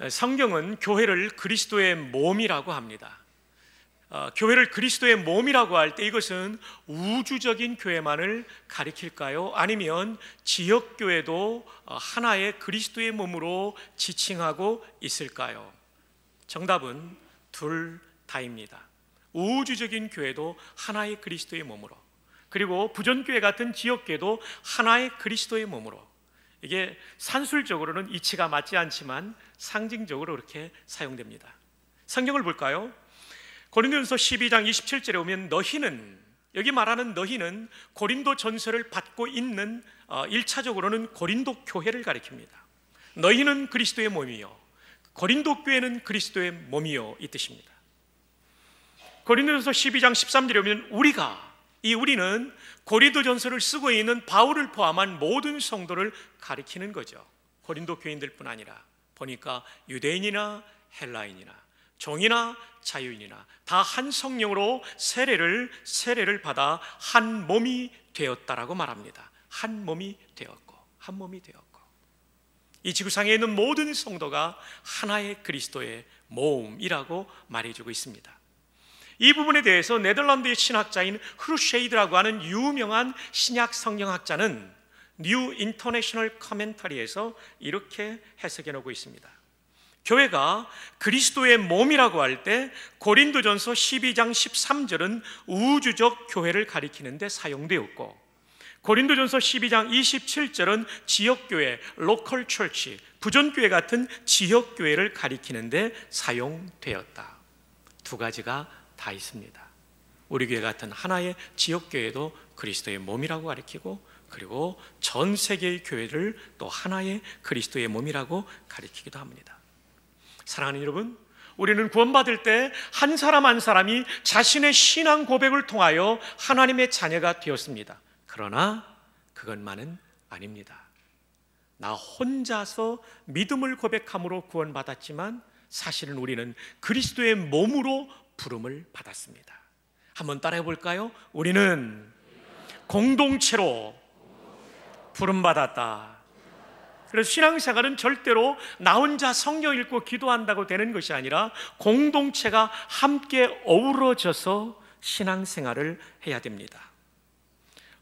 성경은 교회를 그리스도의 몸이라고 합니다. 교회를 그리스도의 몸이라고 할 때 이것은 우주적인 교회만을 가리킬까요? 아니면 지역교회도 하나의 그리스도의 몸으로 지칭하고 있을까요? 정답은 둘 다입니다. 우주적인 교회도 하나의 그리스도의 몸으로, 그리고 부전교회 같은 지역교회도 하나의 그리스도의 몸으로. 이게 산술적으로는 이치가 맞지 않지만 상징적으로 그렇게 사용됩니다. 성경을 볼까요? 고린도전서 12장 27절에 오면 너희는, 여기 말하는 너희는 고린도 전서를 받고 있는 1차적으로는 고린도 교회를 가리킵니다. 너희는 그리스도의 몸이요, 고린도 교회는 그리스도의 몸이요, 이 뜻입니다. 고린도전서 12장 13절에 오면 우리는 고린도 전서를 쓰고 있는 바울을 포함한 모든 성도를 가리키는 거죠. 고린도 교인들뿐 아니라 보니까 유대인이나 헬라인이나 종이나 자유인이나 다 한 성령으로 세례를 받아 한 몸이 되었다라고 말합니다. 한 몸이 되었고 이 지구상에 있는 모든 성도가 하나의 그리스도의 몸이라고 말해주고 있습니다. 이 부분에 대해서 네덜란드의 신학자인 흐르쉐이드라고 하는 유명한 신약 성경학자는 뉴 인터내셔널 커멘터리에서 이렇게 해석해 놓고 있습니다. 교회가 그리스도의 몸이라고 할 때 고린도전서 12장 13절은 우주적 교회를 가리키는 데 사용되었고, 고린도전서 12장 27절은 지역교회, 로컬 처치, 부전교회 같은 지역교회를 가리키는 데 사용되었다. 두 가지가 다 있습니다. 우리 교회 같은 하나의 지역교회도 그리스도의 몸이라고 가리키고, 그리고 전 세계의 교회를 또 하나의 그리스도의 몸이라고 가리키기도 합니다. 사랑하는 여러분, 우리는 구원받을 때 한 사람 한 사람이 자신의 신앙 고백을 통하여 하나님의 자녀가 되었습니다. 그러나 그것만은 아닙니다. 나 혼자서 믿음을 고백함으로 구원받았지만 사실은 우리는 그리스도의 몸으로 부름을 받았습니다. 한번 따라해 볼까요? 우리는 공동체로 부름받았다. 그래서 신앙생활은 절대로 나 혼자 성경 읽고 기도한다고 되는 것이 아니라 공동체가 함께 어우러져서 신앙생활을 해야 됩니다.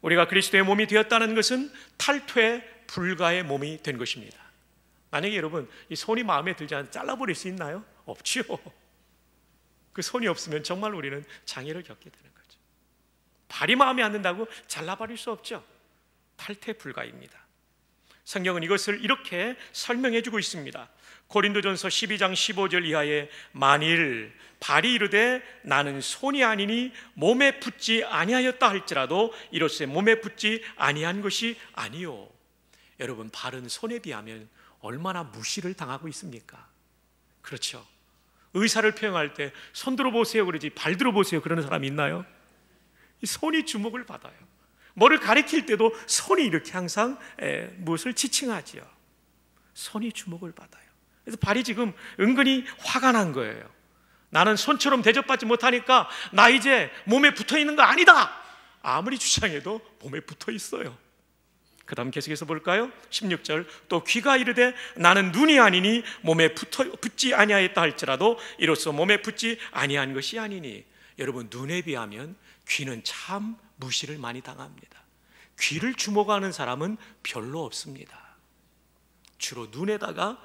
우리가 그리스도의 몸이 되었다는 것은 탈퇴 불가의 몸이 된 것입니다. 만약에 여러분 이 손이 마음에 들지 않아서 잘라버릴 수 있나요? 없지요. 그 손이 없으면 정말 우리는 장애를 겪게 되는 거죠. 발이 마음에 안 든다고 잘라버릴 수 없죠. 탈퇴 불가입니다. 성경은 이것을 이렇게 설명해 주고 있습니다. 고린도전서 12장 15절 이하에 만일 발이 이르되 나는 손이 아니니 몸에 붙지 아니하였다 할지라도 이로써 몸에 붙지 아니한 것이 아니요. 여러분, 발은 손에 비하면 얼마나 무시를 당하고 있습니까? 그렇죠. 의사를 표현할 때 손 들어보세요 그러지 발 들어보세요 그러는 사람이 있나요? 이 손이 주목을 받아요. 뭐를 가리킬 때도 손이 이렇게 항상 무엇을 지칭하지요. 손이 주목을 받아요. 그래서 발이 지금 은근히 화가 난 거예요. 나는 손처럼 대접받지 못하니까 나 이제 몸에 붙어 있는 거 아니다. 아무리 주장해도 몸에 붙어 있어요. 그 다음 계속해서 볼까요? 16절 또 귀가 이르되 나는 눈이 아니니 몸에 붙지 아니하였다 할지라도 이로써 몸에 붙지 아니한 것이 아니니. 여러분, 눈에 비하면 귀는 참 무시를 많이 당합니다. 귀를 주목하는 사람은 별로 없습니다. 주로 눈에다가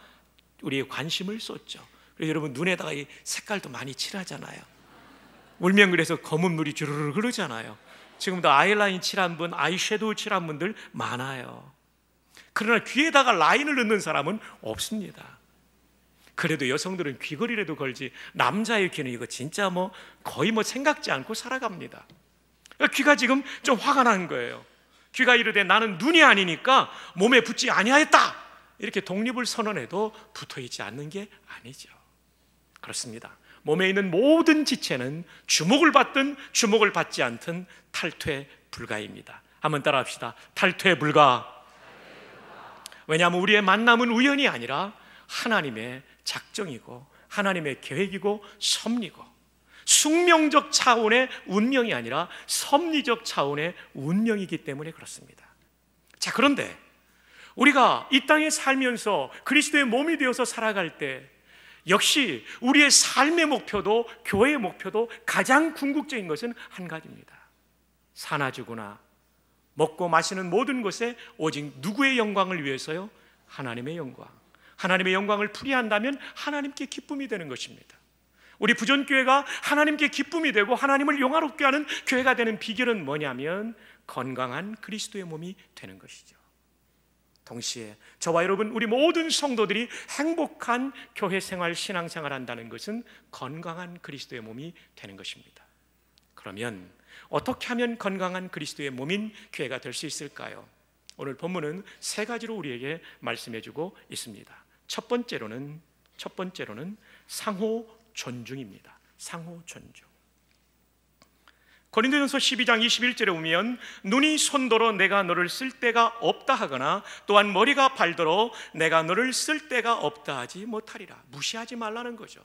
우리의 관심을 쏟죠. 그래서 여러분 눈에다가 이 색깔도 많이 칠하잖아요. 울면 그래서 검은 물이 주르르 흐르잖아요. 지금도 아이라인 칠한 분, 아이섀도우 칠한 분들 많아요. 그러나 귀에다가 라인을 넣는 사람은 없습니다. 그래도 여성들은 귀걸이라도 걸지 남자의 귀는 이거 진짜 거의 생각지 않고 살아갑니다. 귀가 지금 좀 화가 난 거예요. 귀가 이르되 나는 눈이 아니니까 몸에 붙지 아니하였다. 이렇게 독립을 선언해도 붙어있지 않는 게 아니죠. 그렇습니다. 몸에 있는 모든 지체는 주목을 받든 주목을 받지 않든 탈퇴 불가입니다. 한번 따라합시다. 탈퇴 불가. 왜냐하면 우리의 만남은 우연이 아니라 하나님의 작정이고 하나님의 계획이고 섭리고 숙명적 차원의 운명이 아니라 섭리적 차원의 운명이기 때문에 그렇습니다. 자, 그런데 우리가 이 땅에 살면서 그리스도의 몸이 되어서 살아갈 때 역시 우리의 삶의 목표도 교회의 목표도 가장 궁극적인 것은 한 가지입니다. 사나지구나 먹고 마시는 모든 것에 오직 누구의 영광을 위해서요? 하나님의 영광. 하나님의 영광을 풀이한다면 하나님께 기쁨이 되는 것입니다. 우리 부전교회가 하나님께 기쁨이 되고 하나님을 영화롭게 하는 교회가 되는 비결은 뭐냐면 건강한 그리스도의 몸이 되는 것이죠. 동시에 저와 여러분 우리 모든 성도들이 행복한 교회 생활, 신앙생활 한다는 것은 건강한 그리스도의 몸이 되는 것입니다. 그러면 어떻게 하면 건강한 그리스도의 몸인 교회가 될 수 있을까요? 오늘 본문은 세 가지로 우리에게 말씀해주고 있습니다. 첫 번째로는 상호 존중입니다. 상호 존중. 고린도전서 12장 21절에 보면 눈이 손더러 내가 너를 쓸 데가 없다 하거나 또한 머리가 발더러 내가 너를 쓸 데가 없다 하지 못하리라. 무시하지 말라는 거죠.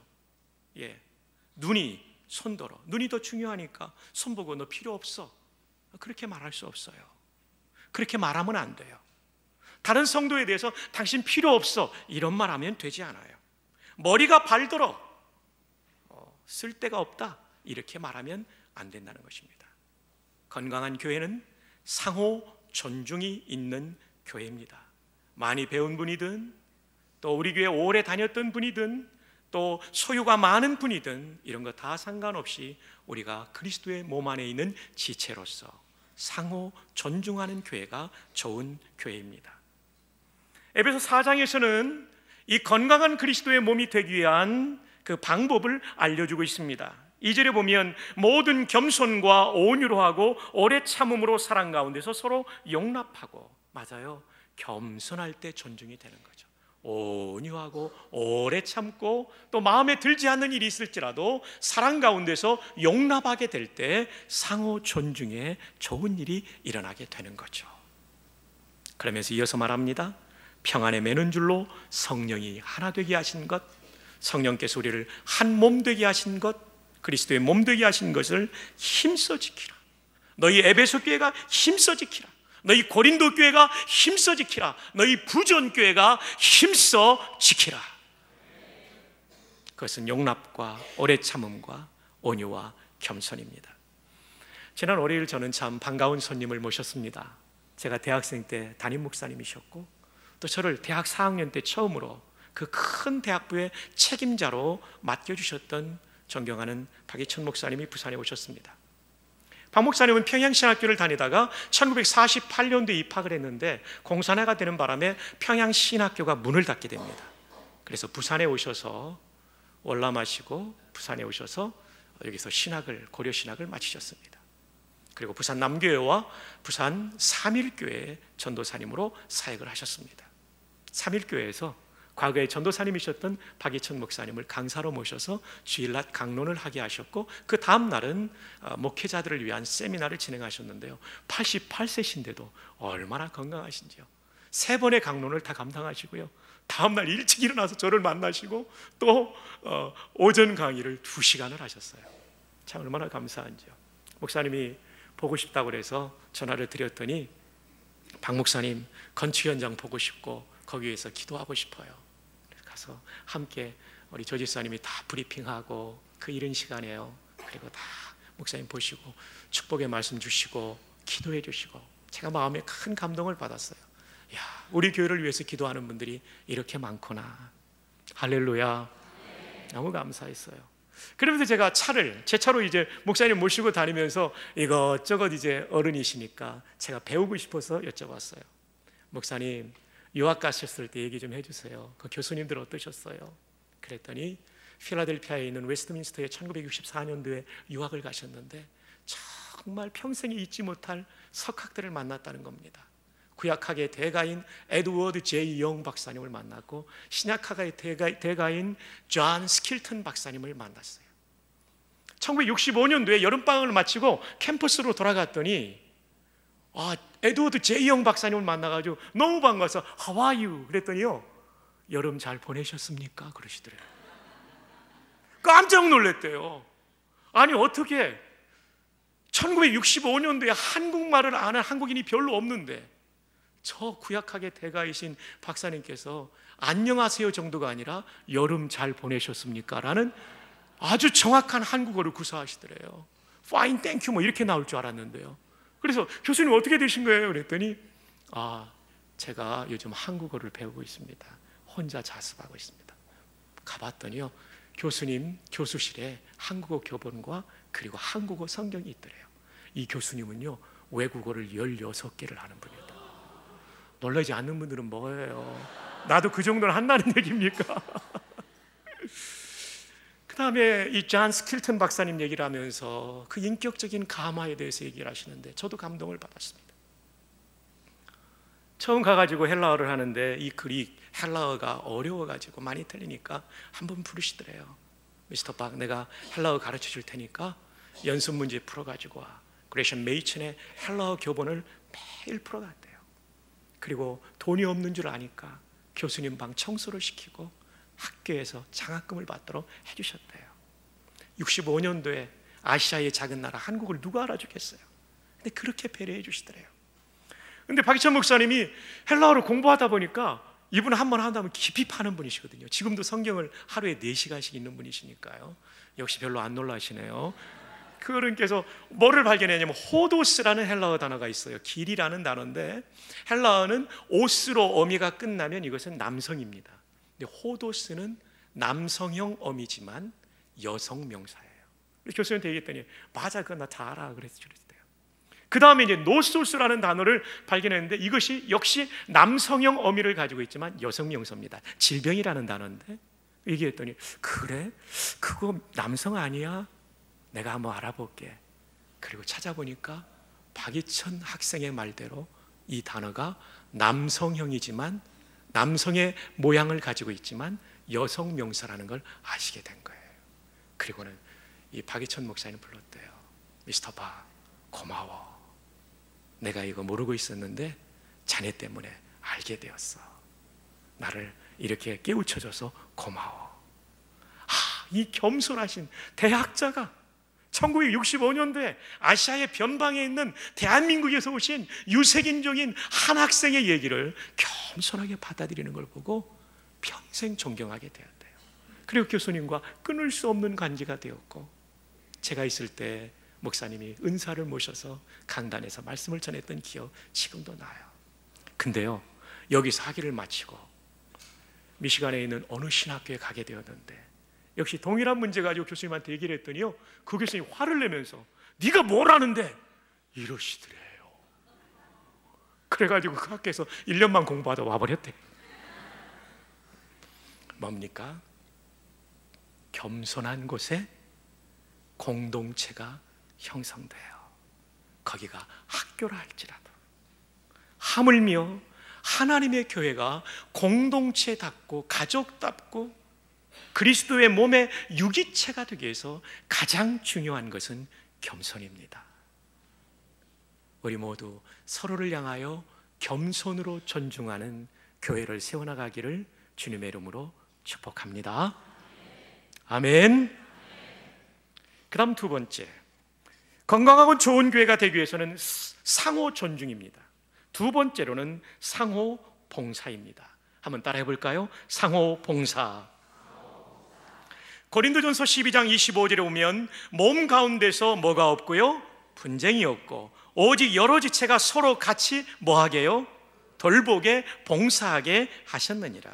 눈이 손더러, 눈이 더 중요하니까 손 보고 너 필요 없어, 그렇게 말할 수 없어요. 그렇게 말하면 안 돼요. 다른 성도에 대해서 당신 필요 없어 이런 말 하면 되지 않아요. 머리가 발더러 쓸 데가 없다 이렇게 말하면 안 된다는 것입니다. 건강한 교회는 상호 존중이 있는 교회입니다. 많이 배운 분이든 또 우리 교회 오래 다녔던 분이든 또 소유가 많은 분이든 이런 거 다 상관없이 우리가 그리스도의 몸 안에 있는 지체로서 상호 존중하는 교회가 좋은 교회입니다. 에베소 4장에서는 이 건강한 그리스도의 몸이 되기 위한 그 방법을 알려주고 있습니다. 2절에 보면 모든 겸손과 온유로 하고 오래 참음으로 사랑 가운데서 서로 용납하고, 맞아요, 겸손할 때 존중이 되는 거죠. 온유하고 오래 참고 또 마음에 들지 않는 일이 있을지라도 사랑 가운데서 용납하게 될 때 상호 존중에 좋은 일이 일어나게 되는 거죠. 그러면서 이어서 말합니다. 평안에 매는 줄로 성령이 하나 되게 하신 것, 성령께서 우리를 한 몸 되게 하신 것, 그리스도의 몸 되게 하신 것을 힘써 지키라. 너희 에베소 교회가 힘써 지키라. 너희 고린도 교회가 힘써 지키라. 너희 부전 교회가 힘써 지키라. 그것은 용납과 오래 참음과 온유와 겸손입니다. 지난 월요일 저는 참 반가운 손님을 모셨습니다. 제가 대학생 때 담임 목사님이셨고 또 저를 대학 4학년 때 처음으로 그 큰 대학부의 책임자로 맡겨주셨던 존경하는 박희천 목사님이 부산에 오셨습니다. 박 목사님은 평양신학교를 다니다가 1948년도에 입학을 했는데 공산화가 되는 바람에 평양신학교가 문을 닫게 됩니다. 그래서 부산에 오셔서 월남하시고 부산에 오셔서 여기서 고려신학을 마치셨습니다. 그리고 부산 남교회와 부산 삼일교회 전도사님으로 사역을 하셨습니다. 삼일교회에서 과거에 전도사님이셨던 박희천 목사님을 강사로 모셔서 주일낮 강론을 하게 하셨고 그 다음 날은 목회자들을 위한 세미나를 진행하셨는데요, 88세신데도 얼마나 건강하신지요. 3번의 강론을 다 감당하시고요, 다음 날 일찍 일어나서 저를 만나시고 또 오전 강의를 2시간을 하셨어요. 참 얼마나 감사한지요. 목사님이 보고 싶다고 그래서 전화를 드렸더니 박 목사님 건축 현장 보고 싶고 거기 위해서 기도하고 싶어요. 가서 함께 우리 조지사님이 다 브리핑하고 그 이른 시간에요. 그리고 다 목사님 보시고 축복의 말씀 주시고 기도해 주시고 제가 마음에 큰 감동을 받았어요. 야, 우리 교회를 위해서 기도하는 분들이 이렇게 많구나. 할렐루야. 너무 감사했어요. 그러면서 제가 제 차로 이제 목사님 모시고 다니면서 이것저것 이제 어른이시니까 제가 배우고 싶어서 여쭤봤어요. 목사님 유학 가셨을 때 얘기 좀 해주세요. 그 교수님들 어떠셨어요? 그랬더니 필라델피아에 있는 웨스트민스터에 1964년도에 유학을 가셨는데 정말 평생에 잊지 못할 석학들을 만났다는 겁니다. 구약학의 대가인 에드워드 제이 영 박사님을 만났고 신약학의 대가인 존 스킬턴 박사님을 만났어요. 1965년도에 여름방학을 마치고 캠퍼스로 돌아갔더니 에드워드 제이 영 박사님을 만나가지고 너무 반가워서 How are you? 그랬더니요, 여름 잘 보내셨습니까? 그러시더래요. 깜짝 놀랐대요. 아니 어떻게 1965년도에 한국말을 아는 한국인이 별로 없는데 저 구약학의 대가이신 박사님께서 안녕하세요 정도가 아니라 여름 잘 보내셨습니까? 라는 아주 정확한 한국어를 구사하시더래요. Fine, thank you 뭐 이렇게 나올 줄 알았는데요. 그래서 교수님 어떻게 되신 거예요? 그랬더니 제가 요즘 한국어를 배우고 있습니다. 혼자 자습하고 있습니다. 가봤더니요, 교수님 교수실에 한국어 교본과 그리고 한국어 성경이 있더래요. 이 교수님은요 외국어를 16개를 하는 분이다. 놀라지 않는 분들은 뭐예요? 나도 그 정도는 한다는 얘기입니까? 그 다음에 이 존 스킬튼 박사님 얘기를 하면서 그 인격적인 감화에 대해서 얘기를 하시는데 저도 감동을 받았습니다. 처음 가가지고 헬라어를 하는데 이 그릭 헬라어가 어려워가지고 많이 틀리니까 한번 부르시더래요. 미스터 박, 내가 헬라어 가르쳐 줄 테니까 연습 문제 풀어가지고 와. 그레이션 메이슨의 헬라어 교본을 매일 풀어갔대요. 그리고 돈이 없는 줄 아니까 교수님 방 청소를 시키고 학교에서 장학금을 받도록 해주셨대요. 65년도에 아시아의 작은 나라 한국을 누가 알아주겠어요? 근데 그렇게 배려해 주시더래요. 근데 박희천 목사님이 헬라어를 공부하다 보니까 이분은 한번 한다면 깊이 파는 분이시거든요. 지금도 성경을 하루에 4시간씩 읽는 분이시니까요. 역시 별로 안 놀라시네요. 그분께서 뭐를 발견했냐면 호도스라는 헬라어 단어가 있어요. 길이라는 단어인데 헬라어는 오스로 어미가 끝나면 이것은 남성입니다. 근데 호도스는 남성형 어미지만 여성 명사예요. 교수님한테 얘기했더니 맞아, 그건 나 다 알아 그랬어요. 그 다음에 이제 노소스라는 단어를 발견했는데 이것이 역시 남성형 어미를 가지고 있지만 여성 명사입니다. 질병이라는 단어인데 얘기했더니 그래? 그거 남성 아니야? 내가 한번 알아볼게. 그리고 찾아보니까 박희천 학생의 말대로 이 단어가 남성형이지만 남성의 모양을 가지고 있지만 여성 명사라는 걸 아시게 된 거예요. 그리고는 이 박희천 목사님 불렀대요. 미스터 박, 고마워. 내가 이거 모르고 있었는데 자네 때문에 알게 되었어. 나를 이렇게 깨우쳐줘서 고마워. 이 겸손하신 대학자가 1965년도에 아시아의 변방에 있는 대한민국에서 오신 유색인종인 한 학생의 얘기를 겸손하게 받아들이는 걸 보고 평생 존경하게 되었대요. 그리고 교수님과 끊을 수 없는 관계가 되었고, 제가 있을 때 목사님이 은사를 모셔서 강단에서 말씀을 전했던 기억 지금도 나요. 근데요, 여기서 학위를 마치고 미시간에 있는 어느 신학교에 가게 되었는데 역시 동일한 문제 가지고 교수님한테 얘기를 했더니요, 그 교수님이 화를 내면서 네가 뭘 아는데 이러시더래요. 그래가지고 그 학교에서 1년만 공부하다 와버렸대. 뭡니까? 겸손한 곳에 공동체가 형성돼요. 거기가 학교라 할지라도. 하물며 하나님의 교회가 공동체답고 가족답고 그리스도의 몸의 유기체가 되기 위해서 가장 중요한 것은 겸손입니다. 우리 모두 서로를 향하여 겸손으로 존중하는 교회를 세워나가기를 주님의 이름으로 축복합니다. 아멘. 그 다음 두 번째, 건강하고 좋은 교회가 되기 위해서는 상호 존중입니다. 두 번째로는 상호 봉사입니다. 한번 따라해 볼까요? 상호 봉사. 고린도전서 12장 25절에 보면 몸 가운데서 뭐가 없고요? 분쟁이 없고 오직 여러 지체가 서로 같이 뭐하게요? 돌보게 봉사하게 하셨느니라.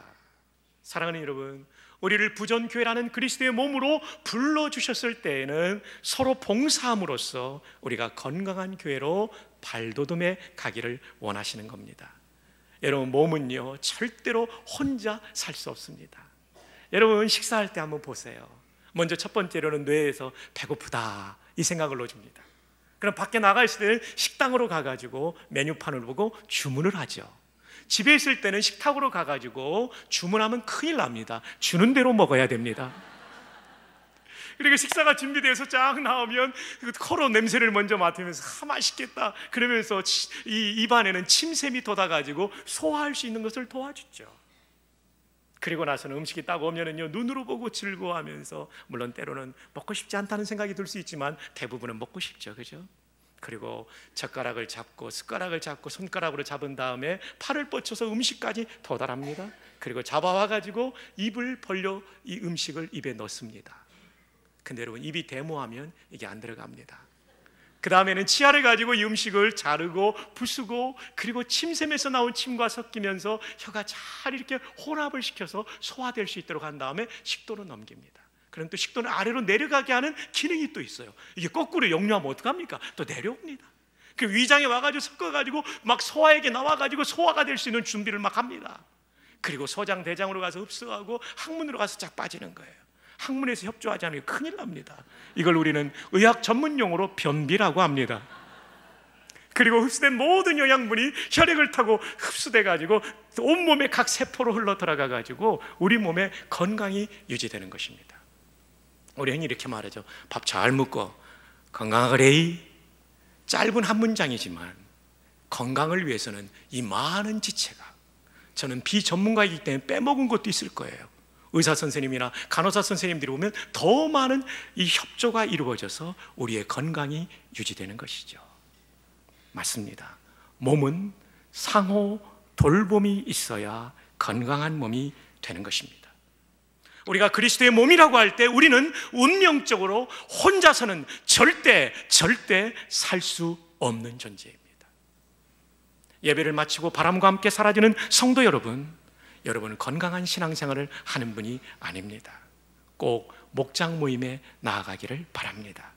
사랑하는 여러분, 우리를 부전교회라는 그리스도의 몸으로 불러주셨을 때에는 서로 봉사함으로써 우리가 건강한 교회로 발돋움해 가기를 원하시는 겁니다. 여러분, 몸은요 절대로 혼자 살 수 없습니다. 여러분, 식사할 때 한번 보세요. 먼저 첫 번째로는 뇌에서 배고프다 이 생각을 넣어줍니다. 그럼 밖에 나가 있을 때는 식당으로 가가지고 메뉴판을 보고 주문을 하죠. 집에 있을 때는 식탁으로 가가지고 주문하면 큰일 납니다. 주는 대로 먹어야 됩니다. 그리고 식사가 준비돼서 쫙 나오면 코로 냄새를 먼저 맡으면서 맛있겠다 그러면서 이 입안에는 침샘이 돋아가지고 소화할 수 있는 것을 도와주죠. 그리고 나서는 음식이 딱 오면은요, 눈으로 보고 즐거워하면서, 물론 때로는 먹고 싶지 않다는 생각이 들 수 있지만 대부분은 먹고 싶죠, 그죠? 그리고 젓가락을 잡고 숟가락을 잡고 손가락으로 잡은 다음에 팔을 뻗쳐서 음식까지 도달합니다. 그리고 잡아와가지고 입을 벌려 이 음식을 입에 넣습니다. 근데 여러분, 입이 데모하면 이게 안 들어갑니다. 그 다음에는 치아를 가지고 이 음식을 자르고 부수고, 그리고 침샘에서 나온 침과 섞이면서 혀가 잘 이렇게 혼합을 시켜서 소화될 수 있도록 한 다음에 식도로 넘깁니다. 그럼 또 식도는 아래로 내려가게 하는 기능이 또 있어요. 이게 거꾸로 역류하면 어떡합니까? 또 내려옵니다. 그 위장에 와가지고 섞어가지고 막 소화액에 나와가지고 소화가 될 수 있는 준비를 막 합니다. 그리고 소장, 대장으로 가서 흡수하고 항문으로 가서 쫙 빠지는 거예요. 항문에서 협조하지 않으면 큰일 납니다. 이걸 우리는 의학 전문 용어로 변비라고 합니다. 그리고 흡수된 모든 영양분이 혈액을 타고 흡수돼가지고 온몸의 각 세포로 흘러 들어가가지고 우리 몸의 건강이 유지되는 것입니다. 우리 흔히 이렇게 말하죠. 밥 잘 먹고 건강하래이. 짧은 한 문장이지만 건강을 위해서는 이 많은 지체가, 저는 비전문가이기 때문에 빼먹은 것도 있을 거예요. 의사 선생님이나 간호사 선생님들이 보면 더 많은 이 협조가 이루어져서 우리의 건강이 유지되는 것이죠. 맞습니다. 몸은 상호 돌봄이 있어야 건강한 몸이 되는 것입니다. 우리가 그리스도의 몸이라고 할 때 우리는 운명적으로 혼자서는 절대 살 수 없는 존재입니다. 예배를 마치고 바람과 함께 사라지는 성도 여러분은 건강한 신앙생활을 하는 분이 아닙니다. 꼭 목장 모임에 나아가기를 바랍니다.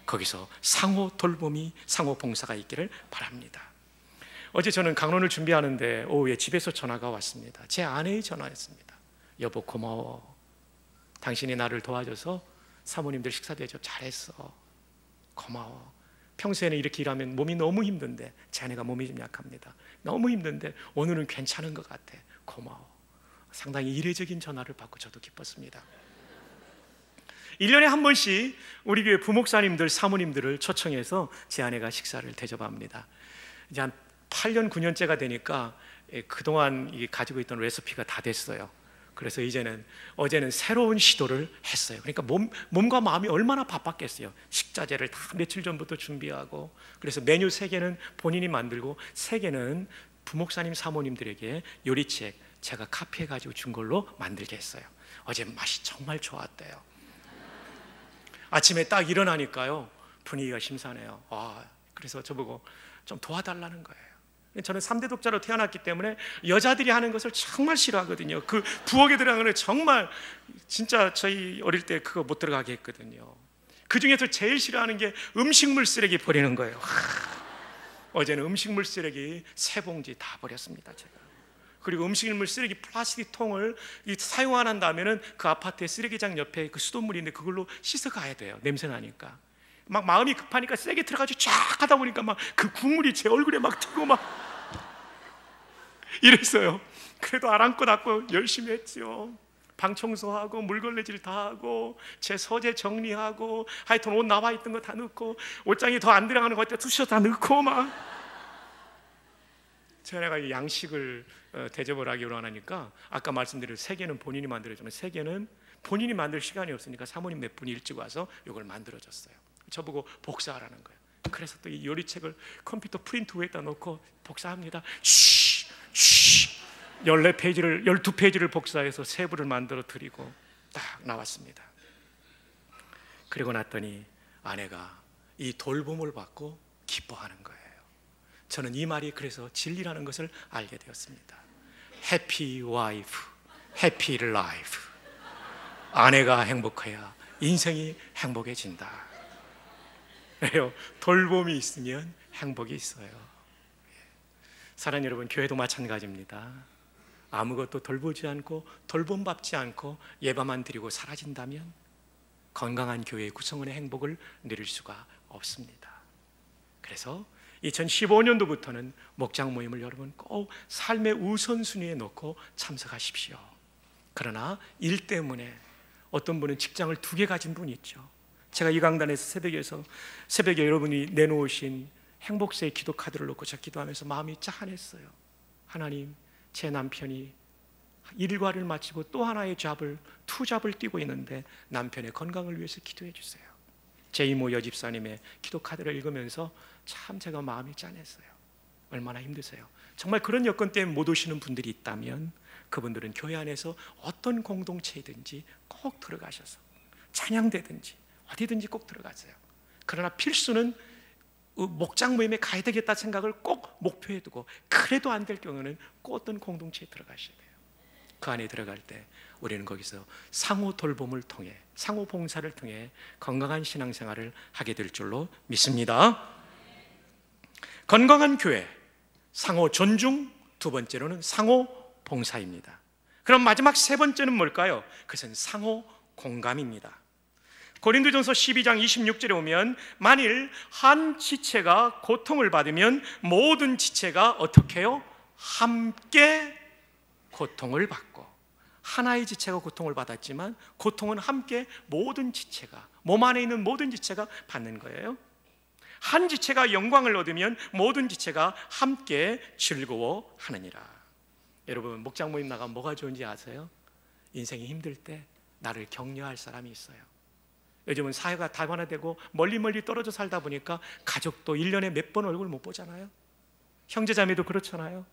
거기서 상호 돌봄이, 상호 봉사가 있기를 바랍니다. 어제 저는 강론을 준비하는데 오후에 집에서 전화가 왔습니다. 제 아내의 전화였습니다. 여보 고마워. 당신이 나를 도와줘서 사모님들 식사 대접 잘했어. 고마워. 평소에는 이렇게 일하면 몸이 너무 힘든데, 제 아내가 몸이 좀 약합니다. 너무 힘든데 오늘은 괜찮은 것 같아. 고마워. 상당히 이례적인 전화를 받고 저도 기뻤습니다. 1년에 한 번씩 우리 교회 부목사님들, 사모님들을 초청해서 제 아내가 식사를 대접합니다. 이제 한 8년, 9년째가 되니까 그동안 가지고 있던 레시피가 다 됐어요. 그래서 어제는 새로운 시도를 했어요. 그러니까 몸과 마음이 얼마나 바빴겠어요. 식자재를 다 며칠 전부터 준비하고, 그래서 메뉴 3개는 본인이 만들고 3개는 부목사님, 사모님들에게 요리책 제가 카피해가지고 준 걸로 만들게 했어요. 어제 맛이 정말 좋았대요. 아침에 딱 일어나니까요, 분위기가 심상해요. 그래서 저보고 좀 도와달라는 거예요. 저는 3대 독자로 태어났기 때문에 여자들이 하는 것을 정말 싫어하거든요. 그 부엌에 들어가는 걸 정말, 진짜 저희 어릴 때 그거 못 들어가게 했거든요. 그 중에서 제일 싫어하는 게 음식물 쓰레기 버리는 거예요. 어제는 음식물 쓰레기 3봉지 다 버렸습니다, 제가. 그리고 음식물 쓰레기 플라스틱 통을 사용 안 한다면은 그 아파트의 쓰레기장 옆에 그 수돗물인데 그걸로 씻어 가야 돼요. 냄새 나니까. 막 마음이 급하니까 세게 들어가지고 쫙 하다 보니까 막 그 국물이 제 얼굴에 막 튀고 막 이랬어요. 그래도 아랑곳 닦고 열심히 했죠. 방 청소하고 물걸레질 다 하고 제 서재 정리하고, 하여튼 옷 나와 있던 거 다 넣고, 옷장이 더 안 들어가는 것 같아 투셔 다 넣고 막. 제가 양식을 대접을 하기로 하니까 아까 말씀드린 3개는 본인이 만들어주면 3개는 본인이 만들 시간이 없으니까 사모님 몇 분이 일찍 와서 이걸 만들어줬어요. 저보고 복사하라는 거예요. 그래서 또 이 요리책을 컴퓨터 프린트에다 놓고 복사합니다. 14페이지를 12페이지를 복사해서 3부를 만들어 드리고 딱 나왔습니다. 그리고 났더니 아내가 이 돌봄을 받고 기뻐하는 거예요. 저는 이 말이 그래서 진리라는 것을 알게 되었습니다. 해피 와이프, 해피 라이프. 아내가 행복해야 인생이 행복해진다. 왜요? 돌봄이 있으면 행복이 있어요. 사랑하는 여러분, 교회도 마찬가지입니다. 아무것도 돌보지 않고 돌봄받지 않고 예배만 드리고 사라진다면 건강한 교회의 구성원의 행복을 누릴 수가 없습니다. 그래서 2015년도부터는 목장 모임을 여러분 꼭 삶의 우선순위에 놓고 참석하십시오. 그러나 일 때문에 어떤 분은 직장을 2개 가진 분이 있죠. 제가 이 강단에서 새벽에 여러분이 내놓으신 행복세의 기도 카드를 놓고 저 기도하면서 마음이 짠했어요. 하나님, 제 남편이 일과를 마치고 또 하나의 투잡을 뛰고 있는데 남편의 건강을 위해서 기도해 주세요. 제 이모 여집사님의 기도 카드를 읽으면서 참 제가 마음이 짠했어요. 얼마나 힘드세요. 정말 그런 여건 때문에 못 오시는 분들이 있다면 그분들은 교회 안에서 어떤 공동체이든지 꼭 들어가셔서 찬양대든지 어디든지 꼭 들어가세요. 그러나 필수는 목장 모임에 가야 되겠다 생각을 꼭 목표에 두고, 그래도 안 될 경우는 꼭 어떤 공동체에 들어가셔야 돼요. 그 안에 들어갈 때 우리는 거기서 상호 돌봄을 통해, 상호 봉사를 통해 건강한 신앙생활을 하게 될 줄로 믿습니다. 건강한 교회, 상호 존중, 두 번째로는 상호 봉사입니다. 그럼 마지막 세 번째는 뭘까요? 그것은 상호 공감입니다. 고린도전서 12장 26절에 오면 만일 한 지체가 고통을 받으면 모든 지체가 어떻게 해요? 함께 고통을 받고, 하나의 지체가 고통을 받았지만 고통은 함께 모든 지체가, 몸 안에 있는 모든 지체가 받는 거예요. 한 지체가 영광을 얻으면 모든 지체가 함께 즐거워하느니라. 여러분, 목장 모임 나가면 뭐가 좋은지 아세요? 인생이 힘들 때 나를 격려할 사람이 있어요. 요즘은 사회가 다변화되고 멀리 떨어져 살다 보니까 가족도 1년에 몇 번 얼굴 못 보잖아요. 형제자매도 그렇잖아요.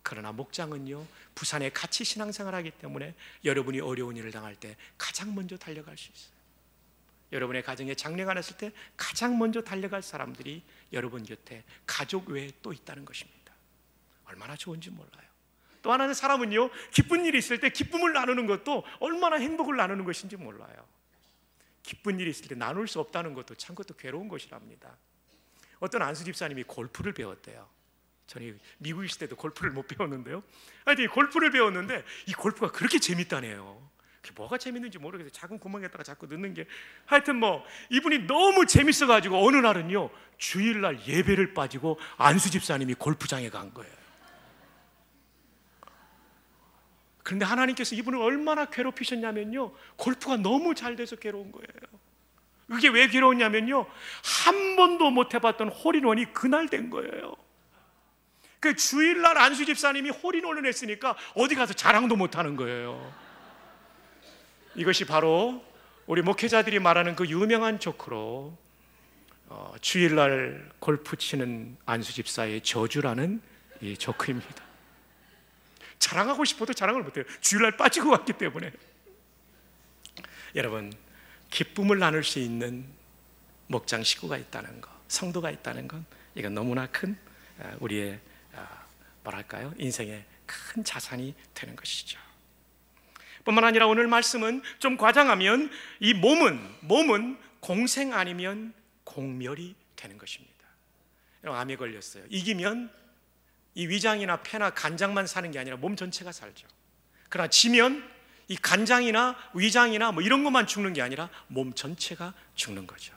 그러나 목장은요, 부산에 같이 신앙생활하기 때문에 여러분이 어려운 일을 당할 때 가장 먼저 달려갈 수 있어요. 여러분의 가정에 장례가 났을 때 가장 먼저 달려갈 사람들이 여러분 곁에 가족 외에 또 있다는 것입니다. 얼마나 좋은지 몰라요. 또 하나는 사람은요, 기쁜 일이 있을 때 기쁨을 나누는 것도 얼마나 행복을 나누는 것인지 몰라요. 기쁜 일이 있을 때 나눌 수 없다는 것도 참 그것도 괴로운 것이랍니다. 어떤 안수 집사님이 골프를 배웠대요. 저는 미국에 있을 때도 골프를 못 배웠는데요, 하여튼 골프를 배웠는데 이 골프가 그렇게 재밌다네요. 그게 뭐가 재밌는지 모르겠어요. 작은 구멍에다가 자꾸 넣는 게, 하여튼 뭐 이분이 너무 재밌어가지고 어느 날은요, 주일날 예배를 빠지고 안수 집사님이 골프장에 간 거예요. 그런데 하나님께서 이분을 얼마나 괴롭히셨냐면요, 골프가 너무 잘 돼서 괴로운 거예요. 그게 왜 괴로웠냐면요, 한 번도 못 해봤던 홀인원이 그날 된 거예요. 그 주일날 안수 집사님이 홀인원을 했으니까 어디 가서 자랑도 못하는 거예요. 이것이 바로 우리 목회자들이 말하는 그 유명한 조크로 주일날 골프 치는 안수 집사의 저주라는 이 조크입니다. 자랑하고 싶어도 자랑을 못해요. 주일날 빠지고 왔기 때문에. 여러분, 기쁨을 나눌 수 있는 목장 식구가 있다는 것, 성도가 있다는 건 이건 너무나 큰 우리의 뭐랄까요, 인생의 큰 자산이 되는 것이죠. 뿐만 아니라 오늘 말씀은 좀 과장하면 이 몸은 공생 아니면 공멸이 되는 것입니다. 암에 걸렸어요. 이기면 이 위장이나 폐나 간장만 사는 게 아니라 몸 전체가 살죠. 그러나 지면 이 간장이나 위장이나 뭐 이런 것만 죽는 게 아니라 몸 전체가 죽는 거죠.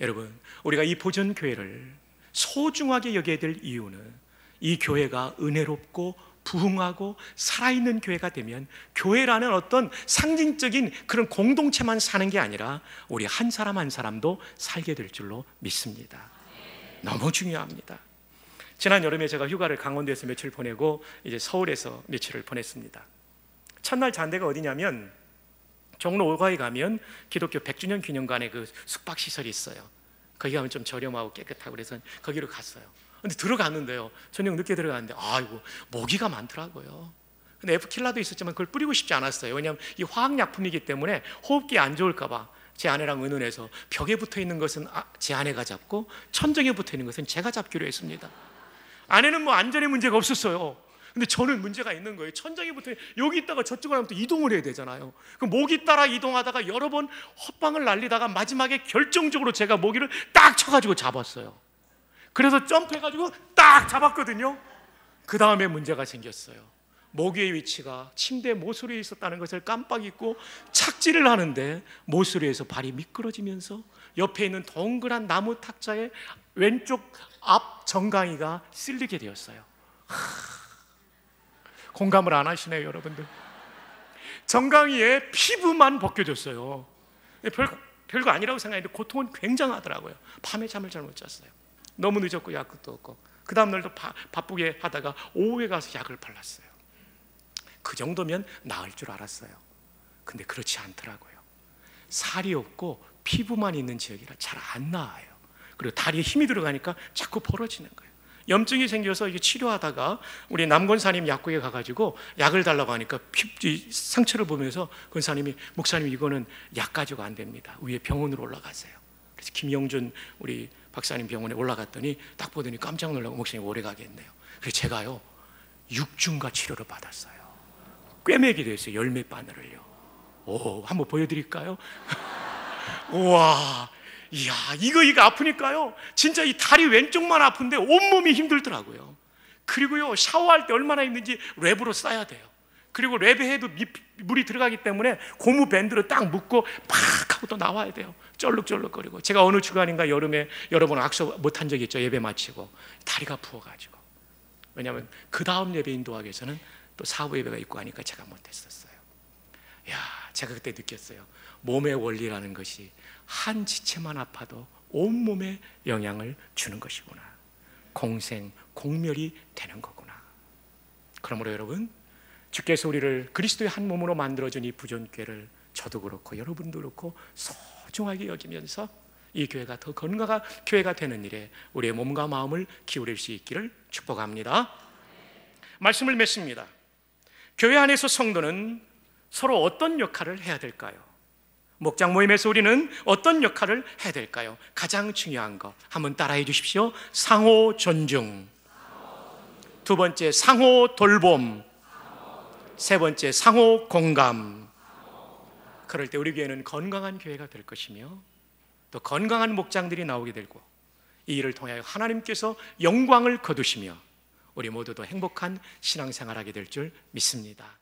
여러분, 우리가 이 보전교회를 소중하게 여겨야 될 이유는 이 교회가 은혜롭고 부흥하고 살아있는 교회가 되면 교회라는 어떤 상징적인 그런 공동체만 사는 게 아니라 우리 한 사람 한 사람도 살게 될 줄로 믿습니다. 너무 중요합니다. 지난 여름에 제가 휴가를 강원도에서 며칠 보내고 이제 서울에서 며칠을 보냈습니다. 첫날 잔대가 어디냐면 종로 5가에 가면 기독교 100주년 기념관에 그 숙박시설이 있어요. 거기 가면 좀 저렴하고 깨끗하고 그래서 거기로 갔어요. 근데 들어갔는데요, 저녁 늦게 들어갔는데 아이고 모기가 많더라고요. 근데 에프킬라도 있었지만 그걸 뿌리고 싶지 않았어요. 왜냐하면 이 화학약품이기 때문에 호흡기에 안 좋을까 봐 제 아내랑 의논해서 벽에 붙어있는 것은 제 아내가 잡고 천정에 붙어있는 것은 제가 잡기로 했습니다. 아내는 뭐 안전에 문제가 없었어요. 근데 저는 문제가 있는 거예요. 천장에 붙어 여기 있다가 저쪽으로 하면 또 이동을 해야 되잖아요. 그럼 모기 따라 이동하다가 여러 번 헛방을 날리다가 마지막에 결정적으로 제가 모기를 딱 쳐가지고 잡았어요. 그래서 점프해가지고 딱 잡았거든요. 그 다음에 문제가 생겼어요. 모기의 위치가 침대 모서리에 있었다는 것을 깜빡 잊고 착지를 하는데 모서리에서 발이 미끄러지면서 옆에 있는 동그란 나무 탁자에 왼쪽 앞 정강이가 쓸리게 되었어요. 공감을 안 하시네요, 여러분들. 정강이에 피부만 벗겨졌어요. 별거 아니라고 생각했는데 고통은 굉장하더라고요. 밤에 잠을 잘 못 잤어요. 너무 늦었고 약도 없고. 그 다음 날도 바쁘게 하다가 오후에 가서 약을 발랐어요. 그 정도면 나을 줄 알았어요. 근데 그렇지 않더라고요. 살이 없고 피부만 있는 지역이라 잘 안 나아요. 그리고 다리에 힘이 들어가니까 자꾸 벌어지는 거예요. 염증이 생겨서 이게 치료하다가 우리 남권사님 약국에 가가지고 약을 달라고 하니까 상처를 보면서 권사님이 목사님 이거는 약 가지고 안 됩니다. 위에 병원으로 올라가세요. 그래서 김영준 우리 박사님 병원에 올라갔더니 딱 보더니 깜짝 놀라고 목사님 오래 가겠네요. 그래서 제가요 6주인가 치료를 받았어요. 꿰매게 됐어요. 열매 바늘을요. 오, 한번 보여드릴까요? 우와, 이야, 이거 아프니까요 진짜 이 다리 왼쪽만 아픈데 온몸이 힘들더라고요. 그리고요 샤워할 때 얼마나 힘든지 랩으로 싸야 돼요. 그리고 랩에 해도 물이 들어가기 때문에 고무 밴드로 딱 묶고 팍 하고 또 나와야 돼요. 쩔룩쩔룩거리고. 제가 어느 주간인가 여름에 여러 번 악수 못한 적이 있죠. 예배 마치고 다리가 부어가지고. 왜냐하면 그 다음 예배 인도하기 위해서는 또 사부 예배가 있고 하니까 제가 못했었어요. 야, 제가 그때 느꼈어요. 몸의 원리라는 것이 한 지체만 아파도 온몸에 영향을 주는 것이구나. 공멸이 되는 거구나. 그러므로 여러분, 주께서 우리를 그리스도의 한 몸으로 만들어준 이 부존교회를 저도 그렇고 여러분도 그렇고 소중하게 여기면서 이 교회가 더 건강한 교회가 되는 일에 우리의 몸과 마음을 기울일 수 있기를 축복합니다. 말씀을 맺습니다. 교회 안에서 성도는 서로 어떤 역할을 해야 될까요? 목장 모임에서 우리는 어떤 역할을 해야 될까요? 가장 중요한 거 한번 따라해 주십시오. 상호 존중. 두 번째, 상호 돌봄. 세 번째, 상호 공감. 그럴 때 우리 교회는 건강한 교회가 될 것이며 또 건강한 목장들이 나오게 되고 이 일을 통하여 하나님께서 영광을 거두시며 우리 모두도 행복한 신앙생활하게 될 줄 믿습니다.